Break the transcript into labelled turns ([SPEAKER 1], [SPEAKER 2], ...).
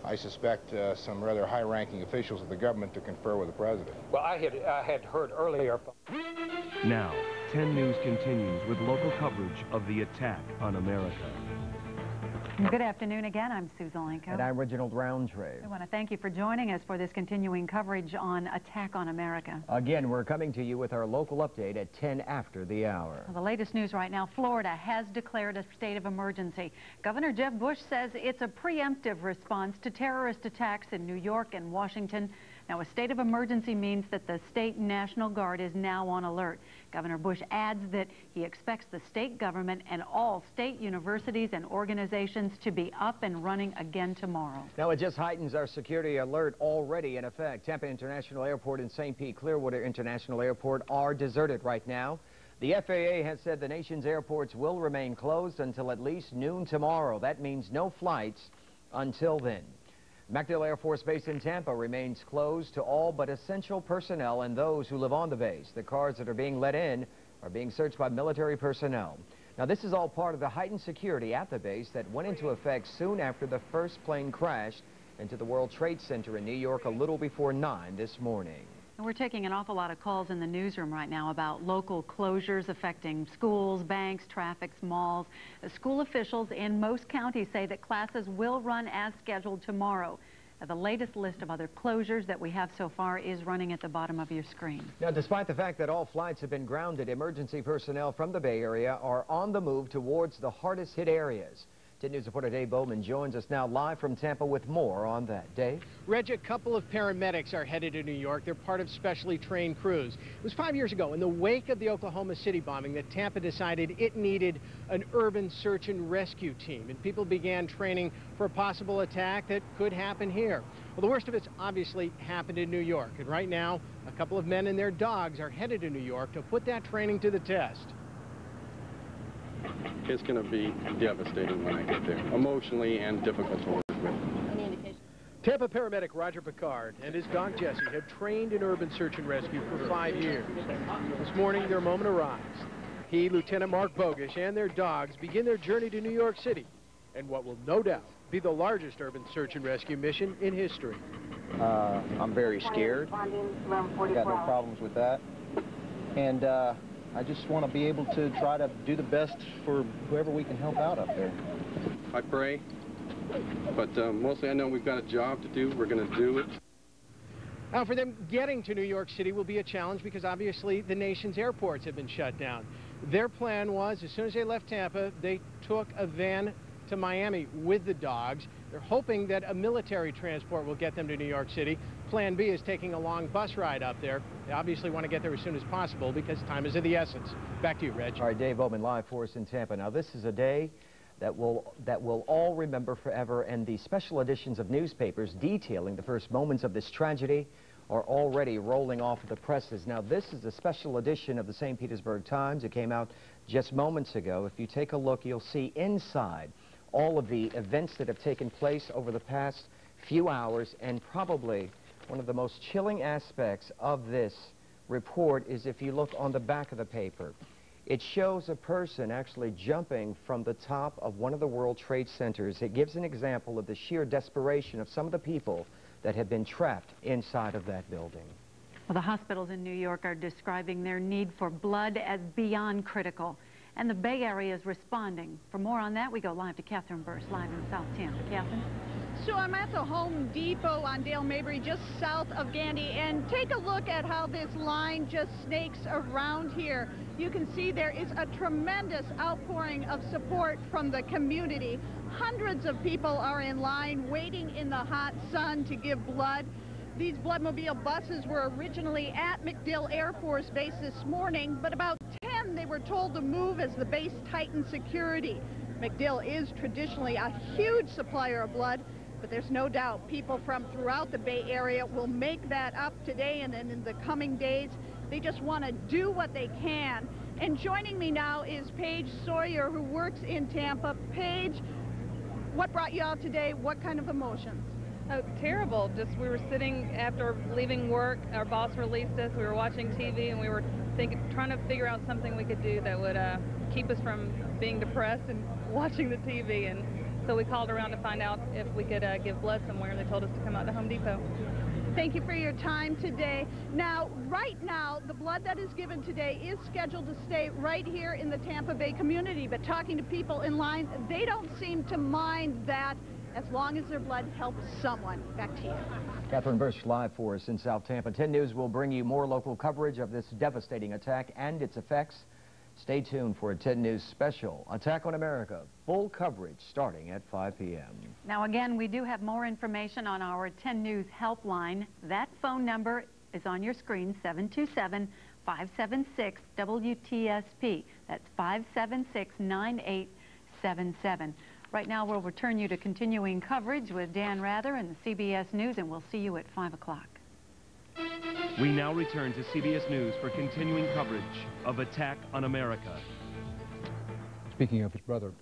[SPEAKER 1] I suspect some rather high-ranking officials of the government to confer with the president.
[SPEAKER 2] Well, I had heard earlier.
[SPEAKER 3] Now, 10 News continues with local coverage of the attack on America.
[SPEAKER 4] Good afternoon again. I'm Susan Lenko.
[SPEAKER 5] And I'm Reginald Roundtree.
[SPEAKER 4] I want to thank you for joining us for this continuing coverage on Attack on America.
[SPEAKER 5] Again, we're coming to you with our local update at 10 after the hour.
[SPEAKER 4] Well, the latest news right now, Florida has declared a state of emergency. Governor Jeb Bush says it's a preemptive response to terrorist attacks in New York and Washington. Now, a state of emergency means that the state National Guard is now on alert. Governor Bush adds that he expects the state government and all state universities and organizations to be up and running again tomorrow.
[SPEAKER 5] Now, it just heightens our security alert already in effect. Tampa International Airport and St. Pete Clearwater International Airport are deserted right now. The FAA has said the nation's airports will remain closed until at least noon tomorrow. That means no flights until then. MacDill Air Force Base in Tampa remains closed to all but essential personnel and those who live on the base. The cars that are being let in are being searched by military personnel. Now, this is all part of the heightened security at the base that went into effect soon after the first plane crashed into the World Trade Center in New York a little before 9 this morning.
[SPEAKER 4] We're taking an awful lot of calls in the newsroom right now about local closures affecting schools, banks, traffic, malls. School officials in most counties say that classes will run as scheduled tomorrow. The latest list of other closures that we have so far is running at the bottom of your screen.
[SPEAKER 5] Now, despite the fact that all flights have been grounded, emergency personnel from the Bay Area are on the move towards the hardest hit areas. 10 News reporter Dave Bowman joins us now live from Tampa with more on that. Dave?
[SPEAKER 6] Reg, a couple of paramedics are headed to New York. They're part of specially trained crews. It was 5 years ago in the wake of the Oklahoma City bombing that Tampa decided it needed an urban search and rescue team, and people began training for a possible attack that could happen here. Well, the worst of it's obviously happened in New York, and right now a couple of men and their dogs are headed to New York to put that training to the test.
[SPEAKER 7] It's going to be devastating when I get there, emotionally and difficult to work with.
[SPEAKER 6] Any indication? Tampa paramedic Roger Picard and his dog Jesse have trained in urban search and rescue for 5 years. This morning, their moment arrives. He, Lieutenant Mark Bogish, and their dogs begin their journey to New York City, and what will no doubt be the largest urban search and rescue mission in history.
[SPEAKER 8] I'm very scared. Got no problems with that. And I just want to be able to try to do the best for whoever we can help out up there.
[SPEAKER 7] I pray, but mostly I know we've got a job to do. We're going to do it.
[SPEAKER 6] Now, for them, getting to New York City will be a challenge because obviously the nation's airports have been shut down. Their plan was, as soon as they left Tampa, they took a van to Miami with the dogs. They're hoping that a military transport will get them to New York City. Plan B is taking a long bus ride up there. They obviously want to get there as soon as possible because time is of the essence. Back to you, Reg.
[SPEAKER 5] All right, Dave Bowman live for us in Tampa. Now, this is a day that we'll all remember forever, and the special editions of newspapers detailing the first moments of this tragedy are already rolling off of the presses. Now, this is a special edition of the St. Petersburg Times. It came out just moments ago. If you take a look, you'll see inside all of the events that have taken place over the past few hours, and probably one of the most chilling aspects of this report is if you look on the back of the paper. It shows a person actually jumping from the top of one of the World Trade Centers. It gives an example of the sheer desperation of some of the people that have been trapped inside of that building.
[SPEAKER 4] Well, the hospitals in New York are describing their need for blood as beyond critical, and the Bay Area is responding. For more on that, we go live to Catherine Burst, live in South Tampa. Catherine?
[SPEAKER 9] So I'm at the Home Depot on Dale Mabry, just south of Gandy, and take a look at how this line just snakes around here. You can see there is a tremendous outpouring of support from the community. Hundreds of people are in line waiting in the hot sun to give blood. These bloodmobile buses were originally at MacDill Air Force Base this morning, but about 10 they were told to move as the base tightened security. MacDill is traditionally a huge supplier of blood, but there's no doubt people from throughout the Bay Area will make that up today and then in the coming days. They just want to do what they can. And joining me now is Paige Sawyer, who works in Tampa. Paige, what brought you out today? What kind of emotions?
[SPEAKER 10] Oh, terrible. Just we were sitting after leaving work. Our boss released us. We were watching TV, and we were trying to figure out something we could do that would keep us from being depressed and watching the TV. And So we called around to find out if we could give blood somewhere, and they told us to come out to Home Depot.
[SPEAKER 9] Thank you for your time today. Now, right now, the blood that is given today is scheduled to stay right here in the Tampa Bay community, but talking to people in line, they don't seem to mind that as long as their blood helps someone. Back to you.
[SPEAKER 5] Catherine Bush live for us in South Tampa. 10 News will bring you more local coverage of this devastating attack and its effects. Stay tuned for a 10 News special, Attack on America, full coverage starting at 5 p.m.
[SPEAKER 4] Now again, we do have more information on our 10 News helpline. That phone number is on your screen, 727-576-WTSP. That's 576-9877. Right now, we'll return you to continuing coverage with Dan Rather and the CBS News, and we'll see you at 5 o'clock.
[SPEAKER 3] We now return to CBS News for continuing coverage of Attack on America.
[SPEAKER 11] Speaking of his brother,